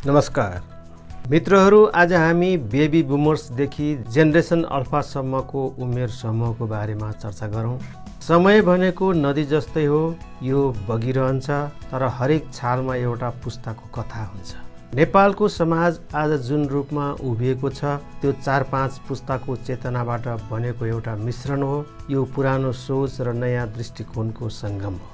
नमस्कार मित्रहरू, आज हामी बेबी बुमर्सदेखि जेनरेसन अल्फासम्मको उमेर समूहको बारेमा चर्चा गरौँ। समय भनेको नदी जस्तै हो, यो बगिरहन्छ, तर हरेक छालमा एउटा पुस्ताको कथा हुन्छ। नेपालको समाज आज जुन रूपमा उभिएको छ त्यो 4-5 पुस्ताको चेतनाबाट बनेको एउटा मिश्रण हो। यो पुरानो सोच र नयाँ दृष्टिकोणको सङ्गम हो।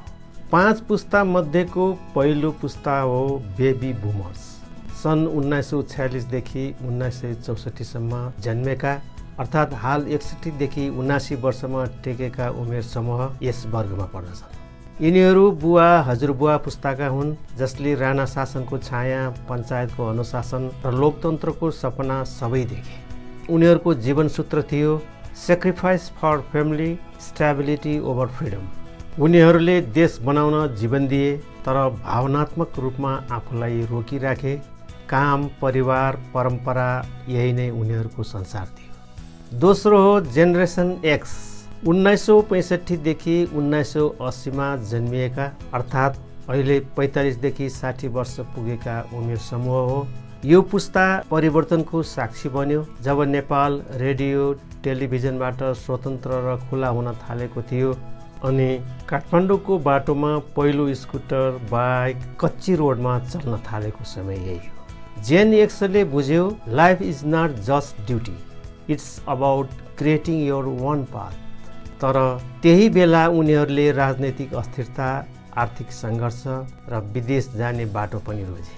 5 पुस्ता मध्येको पहिलो पुस्ता हो बेबी बुमर्स। सन् 1946 देखि 1964 सम्म जन्मेका, अर्थात् हाल 61 देखि 79 वर्षमा टेकेका उमेर समूह यस वर्गमा पर्दछन्। यिनीहरू बुवा हजुरबुवा पुस्ताका हुन्, जसले राणा शासनको छाया, पञ्चायतको अनुशासन र लोकतन्त्रको सपना सबै देखे। उनीहरूको जीवनसूत्र थियो sacrifice for family, stability over freedom. उनीहरूले देश बनाउन जीवन दिए, तर भावनात्मक रूपमा आफूलाई रोकिराखे। काम, परिवार, परम्परा यही नै उनीहरूको संसार थियो। दोस्रो हो जेनरेसन एक्स। 1965 देखि 1980 मा जन्मिएका, अर्थात् अहिले 45 देखि 60 वर्ष पुगेका उमेर समूह हो। यो पुस्ता परिवर्तनको साक्षी बन्यो जब नेपाल रेडियो टेलिभिजनबाट स्वतन्त्र र खुला हुन थालेको थियो अनि काठमाडौँको बाटोमा पहिलो स्कुटर, बाइक, कच्ची रोडमा चल्न थालेको समय यही हो। जेन एक्सले बुझ्यो life is not just duty, it's about creating your own path. तर त्यही बेला उनीहरूले राजनैतिक अस्थिरता, आर्थिक सङ्घर्ष र विदेश जाने बाटो पनि रोजे।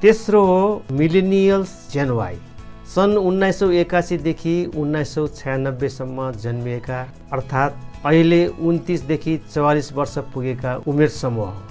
तेस्रो हो मिलेनियल्स जेन वाई। सन् 1981 देखि 1996 सम्म जन्मिएका, अर्थात् अहिले 29 देखि 44 वर्ष पुगेका उमेर समूह हो।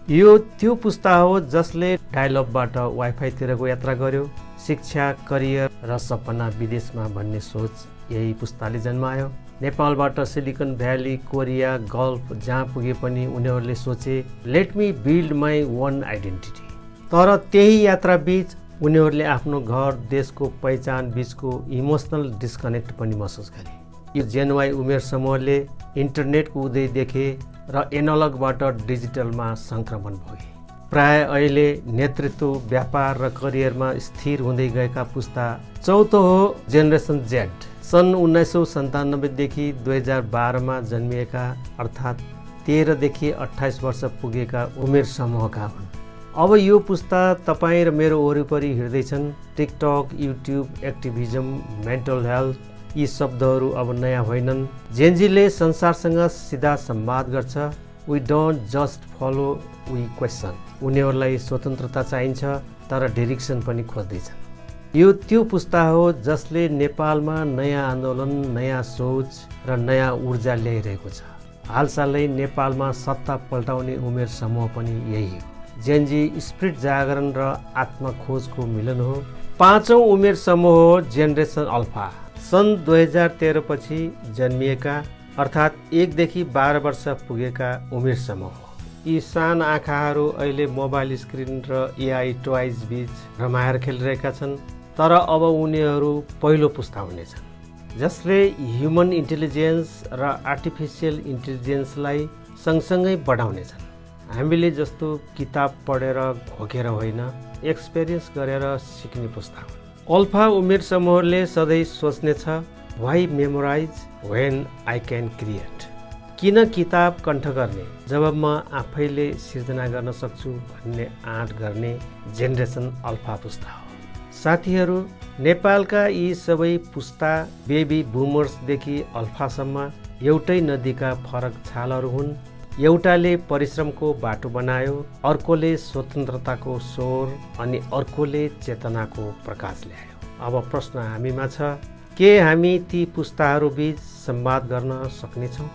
यो त्यो पुस्ता हो जसले डायलअपबाट वाइफाईतिरको यात्रा गर्यो। शिक्षा, करियर र सपना विदेशमा भन्ने सोच यही पुस्ताले जन्मायो। नेपालबाट सिलिकन भ्याली, कोरिया, गल्फ जहाँ पुगे पनि उनीहरूले सोचे let me build my one identity. तर त्यही यात्रा बीच उनीहरूले आफ्नो घर, देशको पहिचान बीचको इमोसनल डिस्कनेक्ट पनि महसुस गरे। यो जेनवाई उमेर समूहले इन्टरनेटको उदय देखे र एनालगबाट डिजिटलमा सङ्क्रमण भए। प्राय अहिले नेतृत्व, व्यापार र करियरमा स्थिर हुँदै गएका पुस्ता। चौथो हो जेनरेसन जेड। सन् 1997 देखि 2012 मा जन्मिएका, अर्थात् 13 देखि 28 वर्ष पुगेका उमेर समूहका हुन्। अब यो पुस्ता तपाईँ र मेरो वरिपरि हिँड्दैछन्। TikTok, YouTube, activism, mental health यी शब्दहरू अब नयाँ होइनन्। जेनजीले संसारसँग सिधा संवाद गर्छ। We don't just follow, we question. उनीहरूलाई स्वतन्त्रता चाहिन्छ, तर डिरेक्सन पनि खोज्दैछन्। यो त्यो पुस्ता हो जसले नेपालमा नयाँ आन्दोलन, नयाँ सोच र नयाँ ऊर्जा ल्याइरहेको छ। हालसालै नेपालमा सत्ता पल्टाउने उमेर समूह पनि यही हो। जेनजी स्पिरिट जागरण र आत्मखोजको मिलन हो। 5औं उमेर समूह हो जेनरेसन अल्फा। सन् 2013 पछि जन्मिएका, अर्थात् 1 देखि 12 वर्ष पुगेका उमेर समूह हो। यी साना आँखाहरू अहिले मोबाइल स्क्रिन र एआई टोइज बीच रमाएर खेलिरहेका छन्। तर अब उनीहरू पहिलो पुस्ता हुनेछन् जसले ह्युमन इन्टेलिजेन्स र आर्टिफिसियल इन्टेलिजेन्सलाई सँगसँगै बढाउनेछन्। हामीले जस्तो किताब पढेर घोकेर होइन, एक्सपिरियन्स गरेर सिक्ने पुस्ता हो। अल्फा उमेर समूहले सधैँ सोच्नेछ why memorize when I can create. किन किताब कण्ठ गर्ने जब म आफैले सिर्जना गर्न सक्छु भन्ने आँट गर्ने जेनरेसन अल्फा पुस्ता हो। साथीहरू, नेपालका यी सबै पुस्ता बेबी बुमर्सदेखि अल्फासम्म एउटै नदीका फरक छालहरू हुन्। एउटाले परिश्रमको बाटो बनायो, अर्कोले स्वतन्त्रताको स्वर अनि अर्कोले चेतनाको प्रकाश ल्यायो। अब प्रश्न हामीमा छ, के हामी ती पुस्ताहरू बीच संवाद गर्न सक्नेछौँ?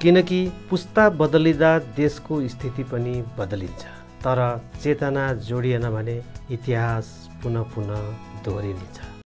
किनकि पुस्ता बदलिँदा देशको स्थिति पनि बदलिन्छ, तर चेतना जोडिएन भने इतिहास पुनः दोहोरिन्छ।